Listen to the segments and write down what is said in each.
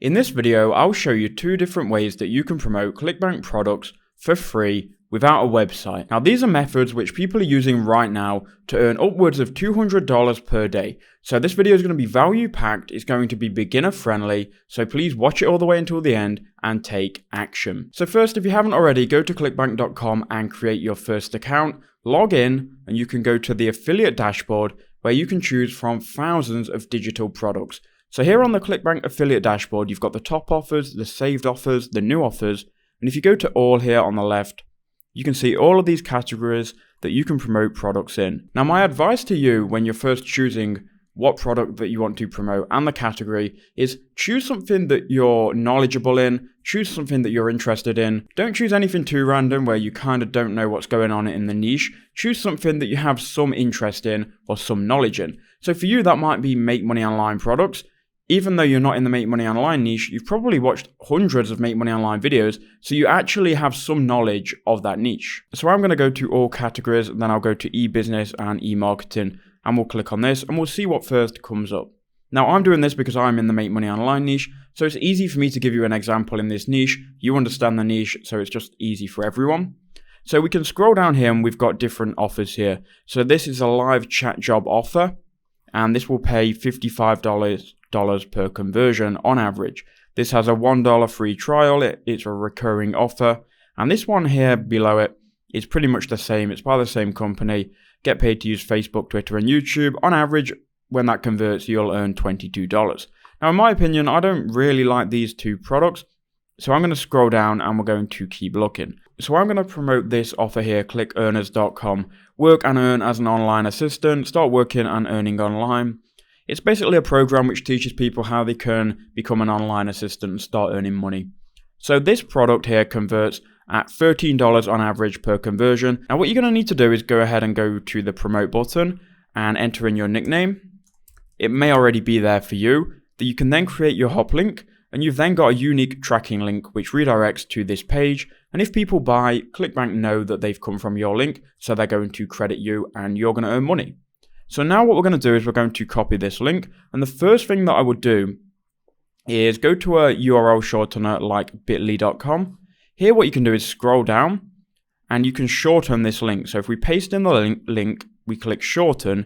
In this video, I'll show you two different ways that you can promote ClickBank products for free without a website. Now, these are methods which people are using right now to earn upwards of $200 per day. So this video is going to be value packed, it's going to be beginner friendly, so please watch it all the way until the end and take action. So first, if you haven't already, go to clickbank.com and create your first account, log in, and you can go to the affiliate dashboard where you can choose from thousands of digital products. So here on the ClickBank affiliate dashboard, you've got the top offers, the saved offers, the new offers, and if you go to all here on the left, you can see all of these categories that you can promote products in. Now, my advice to you when you're first choosing what product that you want to promote and the category is choose something that you're knowledgeable in, choose something that you're interested in. Don't choose anything too random where you kind of don't know what's going on in the niche. Choose something that you have some interest in or some knowledge in. So for you, that might be make money online products. Even though you're not in the make money online niche, you've probably watched hundreds of make money online videos, so you actually have some knowledge of that niche. So I'm going to go to all categories, and then I'll go to e-business and e-marketing, and we'll click on this, and we'll see what first comes up. Now, I'm doing this because I'm in the make money online niche, so it's easy for me to give you an example in this niche. You understand the niche, so it's just easy for everyone. So we can scroll down here, and we've got different offers here. So this is a live chat job offer, and this will pay $55 per conversion on average. This has a $1 free trial, it's a recurring offer, and this one here below it is pretty much the same. It's by the same company. Get paid to use Facebook, Twitter, and YouTube. On average, when that converts, you'll earn $22. Now, in my opinion, I don't really like these two products, so I'm going to scroll down and we're going to keep looking. So I'm going to promote this offer here, clickearners.com. Work and earn as an online assistant, start working and earning online. It's basically a program which teaches people how they can become an online assistant and start earning money. So this product here converts at $13 on average per conversion. Now what you're going to need to do is go ahead and go to the promote button and enter in your nickname. It may already be there for you. That you can then create your hop link, and you've then got a unique tracking link which redirects to this page. And if people buy, ClickBank know that they've come from your link, so they're going to credit you and you're going to earn money. So now what we're going to do is we're going to copy this link, and the first thing that I would do is go to a URL shortener like bit.ly.com. Here what you can do is scroll down and you can shorten this link. So if we paste in the link, we click shorten,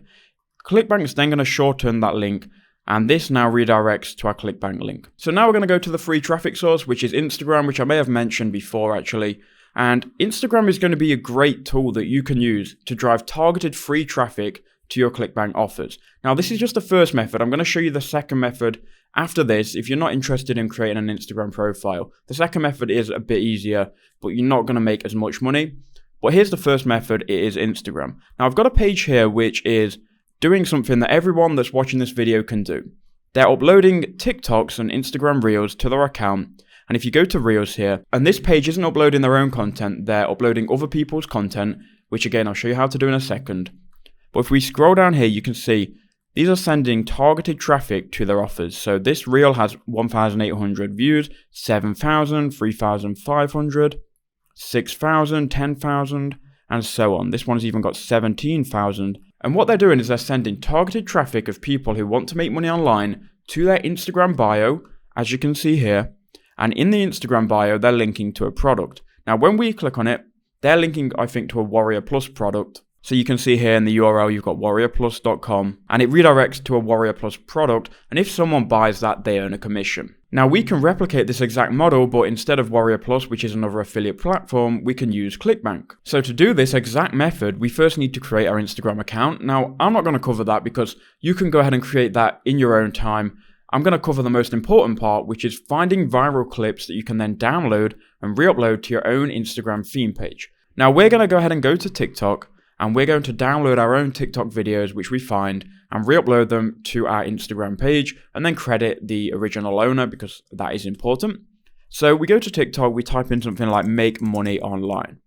ClickBank is then going to shorten that link, and this now redirects to our ClickBank link. So now we're going to go to the free traffic source, which is Instagram, which I may have mentioned before actually. And Instagram is going to be a great tool that you can use to drive targeted free traffic to your ClickBank offers. Now, this is just the first method. I'm going to show you the second method after this if you're not interested in creating an Instagram profile. The second method is a bit easier, but you're not going to make as much money. But here's the first method, it is Instagram. Now, I've got a page here which is doing something that everyone that's watching this video can do. They're uploading TikToks and Instagram Reels to their account. And if you go to Reels here, and this page isn't uploading their own content, they're uploading other people's content, which again, I'll show you how to do in a second. But if we scroll down here, you can see these are sending targeted traffic to their offers. So this reel has 1,800 views, 7,000, 3,500, 6,000, 10,000, and so on. This one's even got 17,000. And what they're doing is they're sending targeted traffic of people who want to make money online to their Instagram bio, as you can see here. And in the Instagram bio, they're linking to a product. Now, when we click on it, they're linking, I think, to a Warrior Plus product. So you can see here in the URL, you've got warriorplus.com, and it redirects to a Warrior Plus product. And if someone buys that, they earn a commission. Now we can replicate this exact model, but instead of Warrior Plus, which is another affiliate platform, we can use ClickBank. So to do this exact method, we first need to create our Instagram account. Now I'm not going to cover that because you can go ahead and create that in your own time. I'm going to cover the most important part, which is finding viral clips that you can then download and re-upload to your own Instagram theme page. Now we're going to go ahead and go to TikTok, and we're going to download our own TikTok videos, which we find, and re-upload them to our Instagram page, and then credit the original owner because that is important. So we go to TikTok, we type in something like make money online.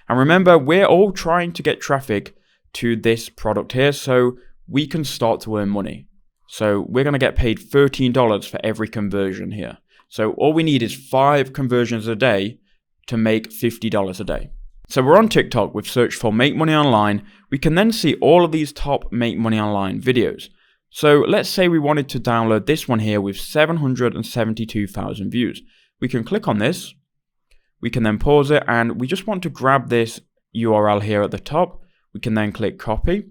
And remember, we're all trying to get traffic to this product here so we can start to earn money. So we're going to get paid $13 for every conversion here. So all we need is 5 conversions a day to make $50 a day. So we're on TikTok, we've searched for Make Money Online. We can then see all of these top Make Money Online videos. So let's say we wanted to download this one here with 772,000 views. We can click on this, we can then pause it, and we just want to grab this URL here at the top. We can then click copy.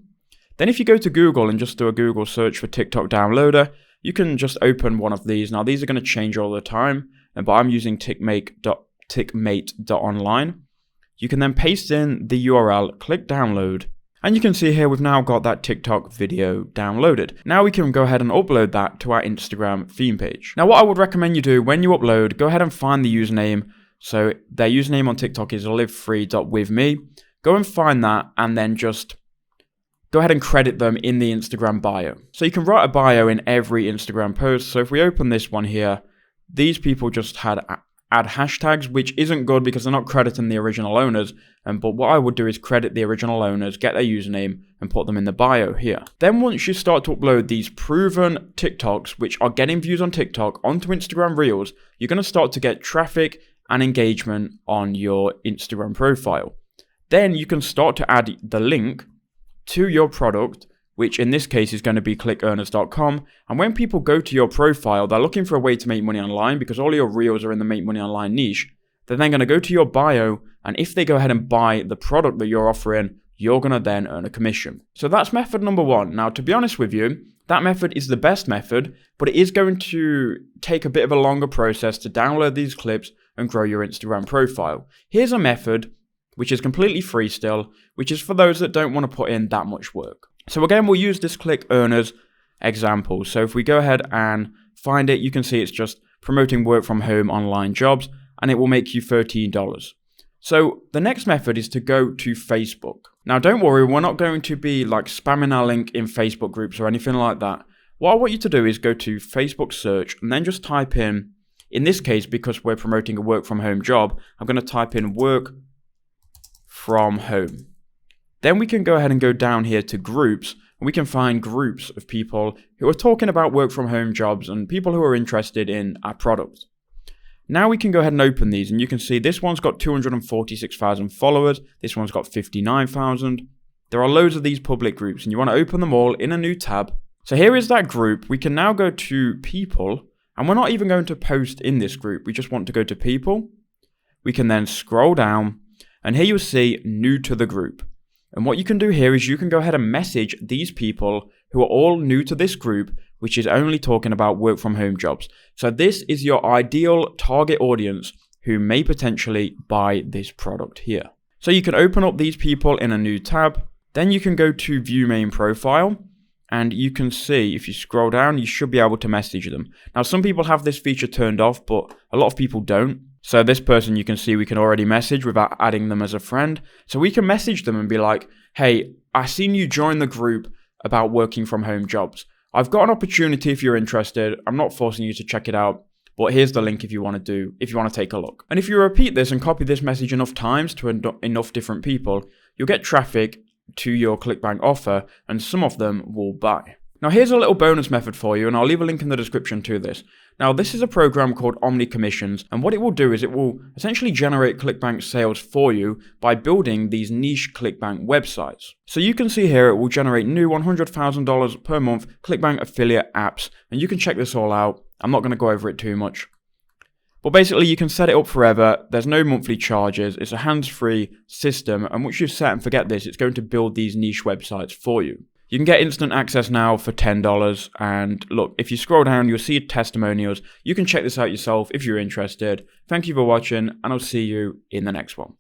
Then if you go to Google and just do a Google search for TikTok downloader, you can just open one of these. Now these are going to change all the time, but I'm using tickmate.online. You can then paste in the URL, click download, and you can see here we've now got that TikTok video downloaded. Now we can go ahead and upload that to our Instagram theme page. Now what I would recommend you do when you upload, go ahead and find the username. So their username on TikTok is livefree.withme. Go and find that and then just go ahead and credit them in the Instagram bio. So you can write a bio in every Instagram post. So if we open this one here, these people just had add hashtags, which isn't good because they're not crediting the original owners. But what I would do is credit the original owners, get their username, and put them in the bio here. Then once you start to upload these proven TikToks, which are getting views on TikTok, onto Instagram Reels, you're going to start to get traffic and engagement on your Instagram profile. Then you can start to add the link to your product, which in this case is going to be clickearners.com. And when people go to your profile, they're looking for a way to make money online because all your reels are in the make money online niche. They're then going to go to your bio, and if they go ahead and buy the product that you're offering, you're going to then earn a commission. So that's method number one. Now, to be honest with you, that method is the best method, but it is going to take a bit of a longer process to download these clips and grow your Instagram profile. Here's a method which is completely free still, which is for those that don't want to put in that much work. So again, we'll use this Click Earners example. So if we go ahead and find it, you can see it's just promoting work from home online jobs, and it will make you $13. So the next method is to go to Facebook. Now don't worry, we're not going to be like spamming our link in Facebook groups or anything like that. What I want you to do is go to Facebook search and then just type in this case, because we're promoting a work from home job, I'm going to type in work from home. Then we can go ahead and go down here to groups, and we can find groups of people who are talking about work from home jobs and people who are interested in our product. Now we can go ahead and open these, and you can see this one's got 246,000 followers, this one's got 59,000. There are loads of these public groups, and you want to open them all in a new tab. So here is that group. We can now go to people, and we're not even going to post in this group, we just want to go to people. We can then scroll down, and here you'll see new to the group. And what you can do here is you can go ahead and message these people who are all new to this group, which is only talking about work from home jobs. So this is your ideal target audience who may potentially buy this product here. So you can open up these people in a new tab. Then you can go to view main profile, and you can see if you scroll down, you should be able to message them. Now some people have this feature turned off, but a lot of people don't. So this person, you can see we can already message without adding them as a friend. So we can message them and be like, hey, I seen you join the group about working from home jobs. I've got an opportunity if you're interested. I'm not forcing you to check it out, but here's the link if you want to take a look. And if you repeat this and copy this message enough times to enough different people, you'll get traffic to your ClickBank offer, and some of them will buy. Now here's a little bonus method for you, and I'll leave a link in the description to this. Now this is a program called Omni Commissions, and what it will do is it will essentially generate ClickBank sales for you by building these niche ClickBank websites. So you can see here it will generate new $100,000 per month ClickBank affiliate apps, and you can check this all out. I'm not going to go over it too much. But basically you can set it up forever, there's no monthly charges, it's a hands-free system, and once you've set and forget this, it's going to build these niche websites for you. You can get instant access now for $10, and look, if you scroll down, you'll see testimonials. You can check this out yourself if you're interested. Thank you for watching, and I'll see you in the next one.